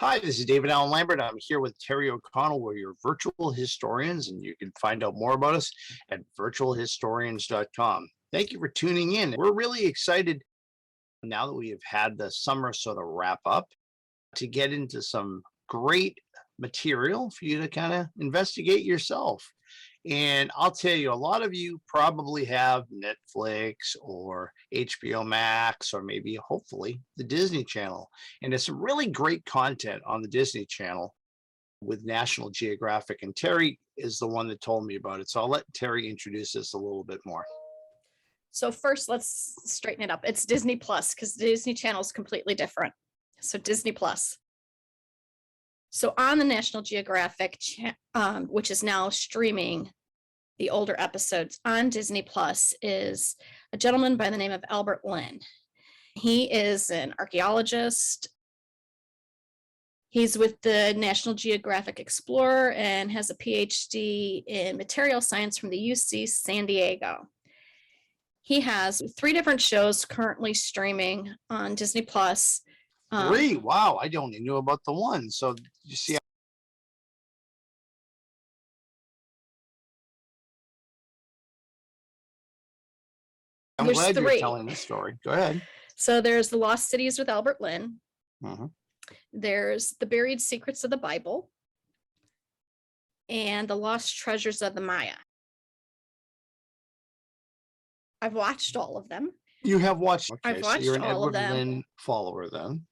Hi, this is David Allen Lambert. I'm here with Terry O'Connell. We're your virtual historians, and you can find out more about us at virtualhistorians.com. Thank you for tuning in. We're really excited now that we have had the summer sort of wrap up to get into some great material for you to kind of investigate yourself. And I'll tell you, a lot of you probably have Netflix or HBO Max or maybe hopefully the Disney Channel. And there's some really great content on the Disney Channel with National Geographic. And Terry is the one that told me about it. So I'll let Terry introduce this a little bit more. So first, let's straighten it up. It's Disney Plus because the Disney Channel is completely different. So Disney Plus. So on the National Geographic, which is now streaming the older episodes on Disney Plus, is a gentleman by the name of Albert Lynn. He is an archaeologist. He's with the National Geographic Explorer and has a PhD in material science from the UC San Diego. He has 3 different shows currently streaming on Disney Plus. 3? Wow, I only knew about the one. So you see, I'm glad you're telling the story. Go ahead. So there's The Lost Cities with Albert Lynn. Mm-hmm. There's The Buried Secrets of the Bible and The Lost Treasures of the Maya. I've watched all of them. You have watched. Okay, I've watched so you're an all Edward of them. Lynn follower then.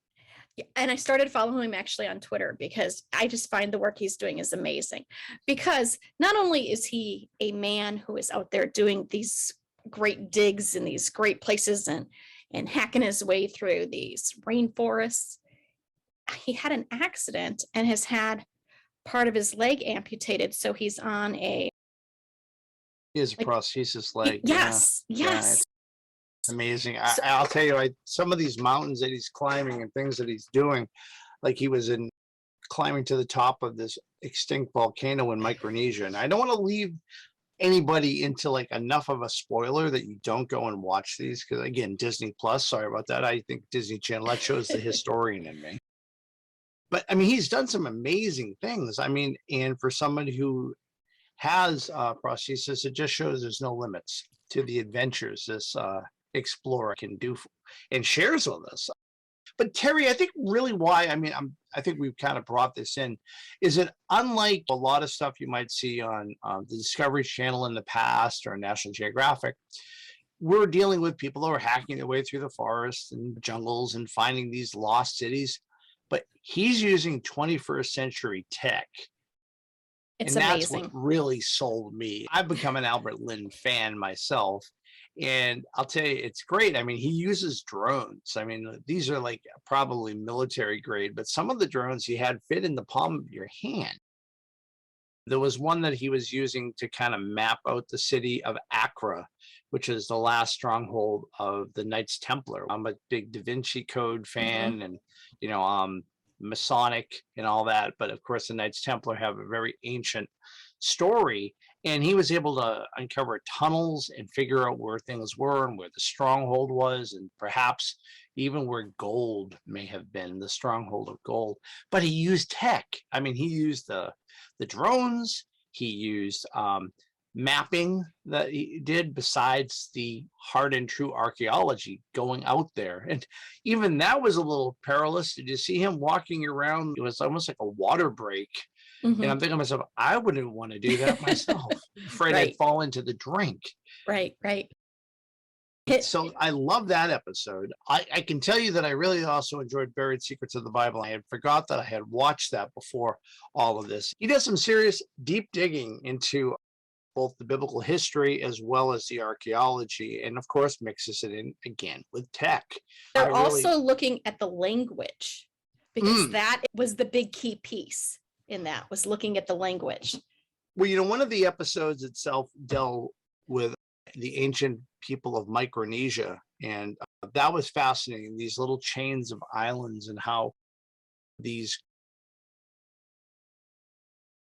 Yeah, and I started following him actually on Twitter because I just find the work he's doing is amazing. Because not only is he a man who is out there doing these great digs in these great places and hacking his way through these rainforests, he had an accident and has had part of his leg amputated. So he's on a prosthesis leg. Yes. Yeah, it's amazing. I'll tell you, some of these mountains that he's climbing and things that he's doing, like he was climbing to the top of this extinct volcano in Micronesia. And I don't want to leave anybody into like enough of a spoiler that you don't go and watch these, because again, Disney Plus, sorry about that. I think Disney Channel, that shows the historian in me. But I mean, he's done some amazing things. I mean, and for somebody who has prosthesis, it just shows there's no limits to the adventures this explorer can do and shares with us. But Terry, I think really why, I think we've kind of brought this in, is that unlike a lot of stuff you might see on the Discovery Channel in the past or National Geographic, we're dealing with people who are hacking their way through the forests and jungles and finding these lost cities. But he's using 21st century tech. It's and amazing. That's what really sold me. I've become an Albert Lynn fan myself. And I'll tell you, it's great. I mean, he uses drones. I mean, these are like probably military grade, but some of the drones he had fit in the palm of your hand. There was one that he was using to kind of map out the city of Accra, which is the last stronghold of the Knights Templar. I'm a big Da Vinci Code fan, and Masonic and all that. But of course, the Knights Templar have a very ancient story. And he was able to uncover tunnels and figure out where things were and where the stronghold was, and perhaps even where gold may have been, the stronghold of gold. But he used tech. I mean, he used the drones. He used mapping that he did, besides the hard and true archaeology going out there. And even that was a little perilous. Did you see him walking around? It was almost like a water break. And I'm thinking to myself, I wouldn't want to do that myself. Afraid I'd fall into the drink. Right. So I love that episode. I can tell you that I really also enjoyed Buried Secrets of the Bible. I had forgot that I had watched that before all of this. He does some serious deep digging into both the biblical history as well as the archaeology, and of course mixes it in again with tech. They're also looking at the language, because that was the big key piece in that, was looking at the language. Well, one of the episodes itself dealt with the ancient people of Micronesia, and that was fascinating. These little chains of islands and how these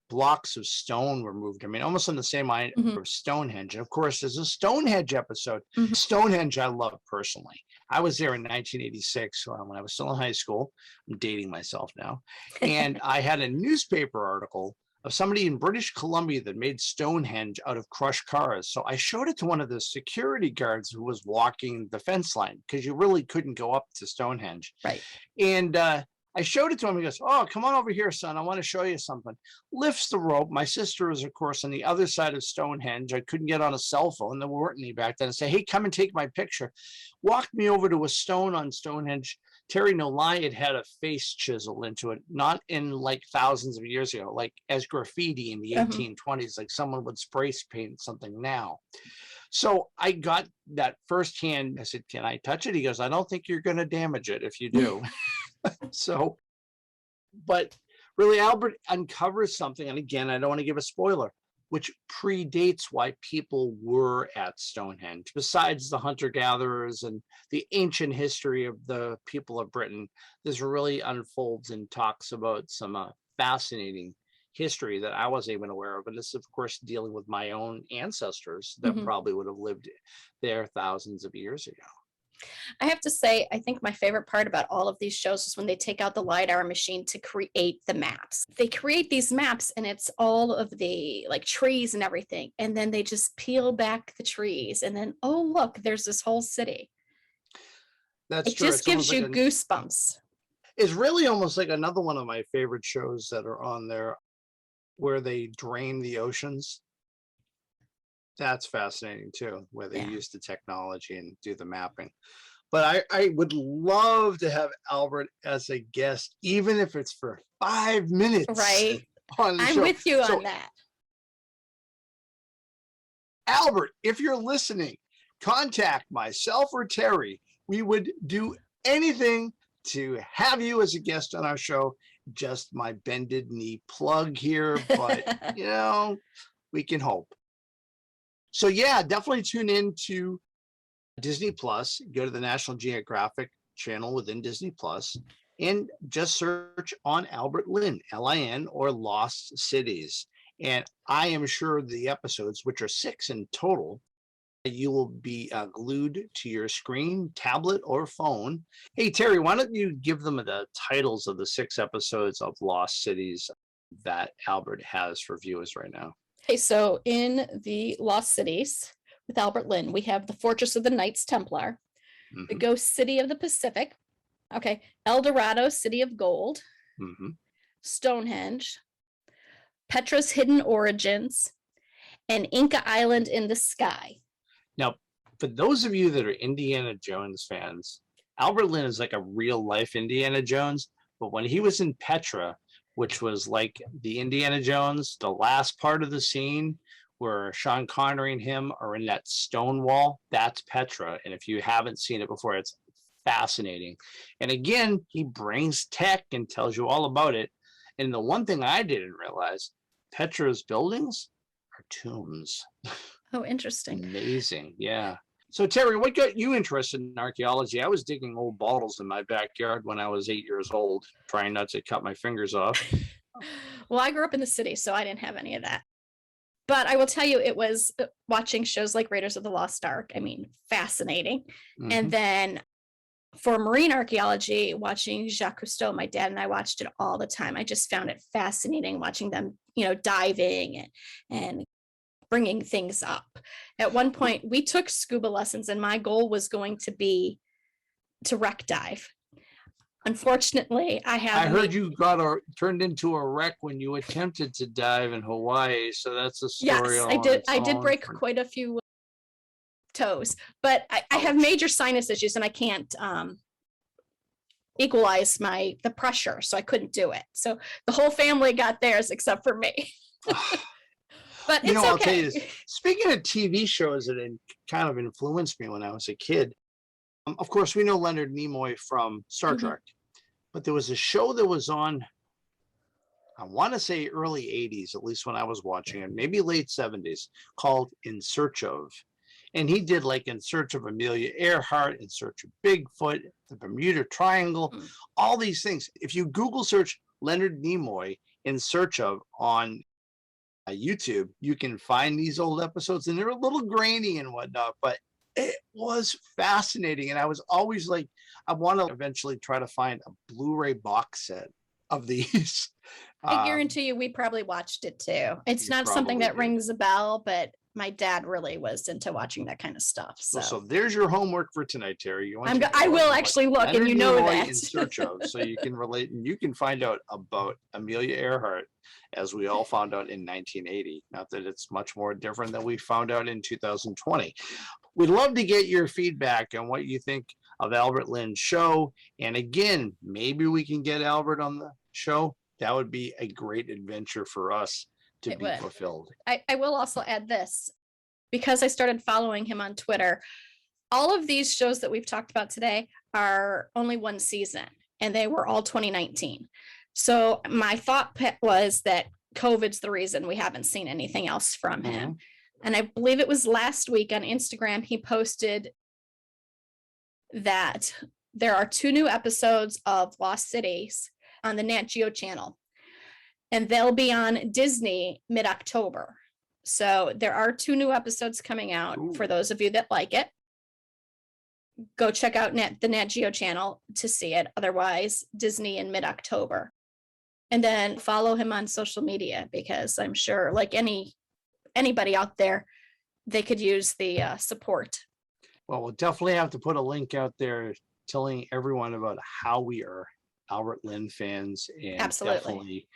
blocks of stone were moved. I mean, almost on the same line of Stonehenge. And of course, there's a Stonehenge episode. Stonehenge I love personally. I was there in 1986 when I was still in high school. I'm dating myself now. And I had a newspaper article of somebody in British Columbia that made Stonehenge out of crushed cars. So I showed it to one of the security guards who was walking the fence line because you really couldn't go up to Stonehenge. Right. And I showed it to him. He goes, "Oh, come on over here, son. I want to show you something." Lifts the rope. My sister was, of course, on the other side of Stonehenge. I couldn't get on a cell phone. There weren't any back then. I say, "Hey, come and take my picture." Walked me over to a stone on Stonehenge. Terry, no lie, it had a face chiseled into it, not in like thousands of years ago, like as graffiti in the 1820s, like someone would spray paint something now. So I got that firsthand. I said, "Can I touch it?" He goes, "I don't think you're going to damage it if you do." So, but really, Albert uncovers something. And again, I don't want to give a spoiler, which predates why people were at Stonehenge. Besides the hunter-gatherers and the ancient history of the people of Britain, this really unfolds and talks about some fascinating history that I wasn't even aware of. And this, of course, dealing with my own ancestors that probably would have lived there thousands of years ago. I have to say, I think my favorite part about all of these shows is when they take out the LiDAR machine to create the maps. They create these maps and it's all of the like trees and everything. And then they just peel back the trees and then, oh, look, there's this whole city. That's it true. just It's gives almost you like goosebumps. It's really almost like another one of my favorite shows that are on there where they drain the oceans. That's fascinating too, where they use the technology and do the mapping. But I would love to have Albert as a guest, even if it's for 5 minutes. Right. On the I'm show. with you So, on that. Albert, if you're listening, contact myself or Terry. We would do anything to have you as a guest on our show. Just my bended knee plug here, but you know, we can hope. So yeah, definitely tune in to Disney Plus. Go to the National Geographic Channel within Disney Plus and just search on Albert Lin, Lin, or Lost Cities. And I am sure the episodes, which are 6 in total, you will be glued to your screen, tablet, or phone. Hey, Terry, why don't you give them the titles of the 6 episodes of Lost Cities that Albert has for viewers right now? Okay, so in the Lost Cities with Albert Lin, we have the Fortress of the Knights Templar, the Ghost City of the Pacific, okay, El Dorado, City of Gold, Stonehenge, Petra's Hidden Origins, and Inca Island in the Sky. Now, for those of you that are Indiana Jones fans, Albert Lin is like a real life Indiana Jones, but when he was in Petra, which was like the Indiana Jones, the last part of the scene where Sean Connery and him are in that stone wall, that's Petra. And if you haven't seen it before, it's fascinating. And again, he brings tech and tells you all about it. And the one thing I didn't realize, Petra's buildings are tombs. Oh, interesting. Amazing. Yeah. So Terry, what got you interested in archaeology? I was digging old bottles in my backyard when I was 8 years old, trying not to cut my fingers off. Well, I grew up in the city, so I didn't have any of that. But I will tell you, it was watching shows like Raiders of the Lost Ark. I mean, fascinating. And then for marine archaeology, watching Jacques Cousteau, my dad and I watched it all the time. I just found it fascinating watching them, you know, diving and bringing things up. At one point, we took scuba lessons, and my goal was going to be to wreck dive. Unfortunately, I heard you got turned into a wreck when you attempted to dive in Hawaii. So that's a story. Yes, I did. I did break quite a few toes, but I have major sinus issues, and I can't equalize the pressure, so I couldn't do it. So the whole family got theirs except for me. But it's okay. I'll tell you this. Speaking of TV shows that kind of influenced me when I was a kid, of course, we know Leonard Nimoy from Star Trek, but there was a show that was on, I want to say early 80s, at least when I was watching it, maybe late 70s, called In Search of. And he did like In Search of Amelia Earhart, In Search of Bigfoot, the Bermuda Triangle, all these things. If you Google search Leonard Nimoy In Search of on YouTube, you can find these old episodes, and they're a little grainy and whatnot, but It was fascinating. And I was always like, I want to eventually try to find a Blu-ray box set of these. I Um, guarantee you, we probably watched it too. It's you not something probably that did. rings a bell, but my dad really was into watching that kind of stuff. So there's your homework for tonight, Terry. You want to I go will and actually look, and Leonard you know Nimoy that. in search of, so you can relate and you can find out about Amelia Earhart, as we all found out in 1980. Not that it's much more different than we found out in 2020. We'd love to get your feedback on what you think of Albert Lynn's show. And again, maybe we can get Albert on the show. That would be a great adventure for us to It be would. fulfilled. I will also add this, because I started following him on Twitter. All of these shows that we've talked about today are only one season, and they were all 2019. So my thought was that COVID's the reason we haven't seen anything else from him. And I believe it was last week on Instagram, he posted that there are 2 new episodes of Lost Cities on the NatGeo channel, and they'll be on Disney mid-October. So there are 2 new episodes coming out. Ooh. For those of you that like it. Go check out the NatGeo channel to see it. Otherwise, Disney in mid-October. And then follow him on social media, because I'm sure, like anybody out there, they could use the support. Well, we'll definitely have to put a link out there telling everyone about how we are Albert Lynn fans, and Absolutely. definitely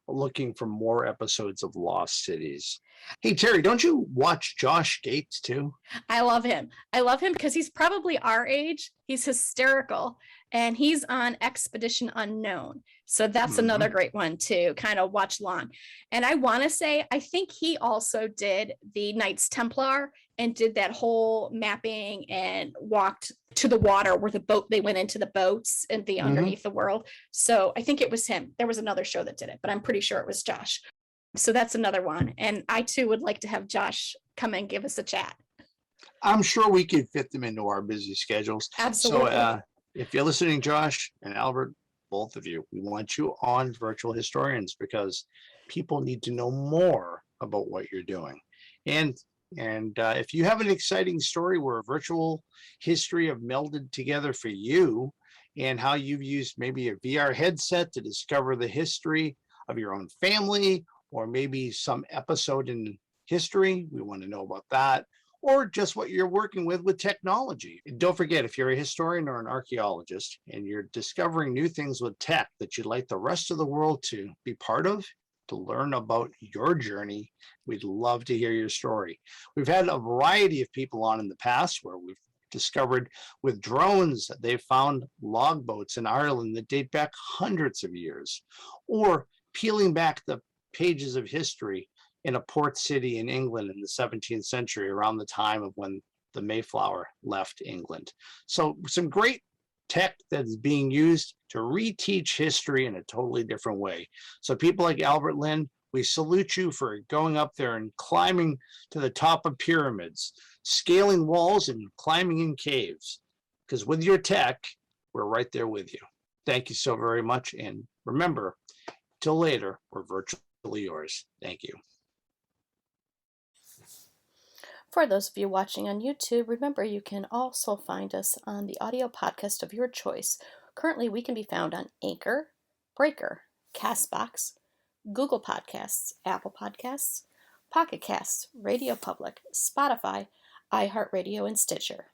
looking for more episodes of Lost Cities. Hey, Terry, don't you watch Josh Gates too? I love him. I love him because he's probably our age. He's hysterical, and he's on Expedition Unknown. So that's another great one to kind of watch long. And I want to say, I think he also did the Knights Templar and did that whole mapping and walked to the water where they went into the boats and the underneath the world. So I think it was him. There was another show that did it, but I'm pretty sure it was Josh. So that's another one. And I too would like to have Josh come and give us a chat. I'm sure we could fit them into our busy schedules. Absolutely. So if you're listening, Josh and Albert, both of you, we want you on Virtual Historians, because people need to know more about what you're doing. And if you have an exciting story where virtual history have melded together for you, and how you've used maybe a VR headset to discover the history of your own family, or maybe some episode in history, we want to know about that, or just what you're working with technology. And don't forget, if you're a historian or an archaeologist and you're discovering new things with tech that you'd like the rest of the world to be part of, to learn about your journey, we'd love to hear your story. We've had a variety of people on in the past where we've discovered with drones that they've found log boats in Ireland that date back hundreds of years, or peeling back the pages of history in a port city in England in the 17th century, around the time of when the Mayflower left England. So some great tech that is being used to reteach history in a totally different way. So people like Albert Lynn, we salute you for going up there and climbing to the top of pyramids, scaling walls and climbing in caves. Because with your tech, we're right there with you. Thank you so very much. And remember, till later, we're virtually yours. Thank you. For those of you watching on YouTube, remember you can also find us on the audio podcast of your choice. Currently, we can be found on Anchor, Breaker, Castbox, Google Podcasts, Apple Podcasts, Pocket Casts, Radio Public, Spotify, iHeartRadio, and Stitcher.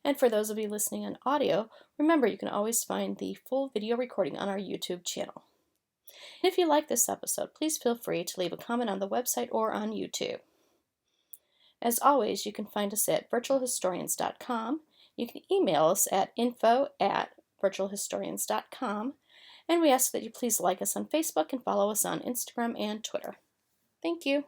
And for those of you listening on audio, remember you can always find the full video recording on our YouTube channel. If you like this episode, please feel free to leave a comment on the website or on YouTube. As always, you can find us at virtualhistorians.com. You can email us at info@virtualhistorians.com. And we ask that you please like us on Facebook and follow us on Instagram and Twitter. Thank you.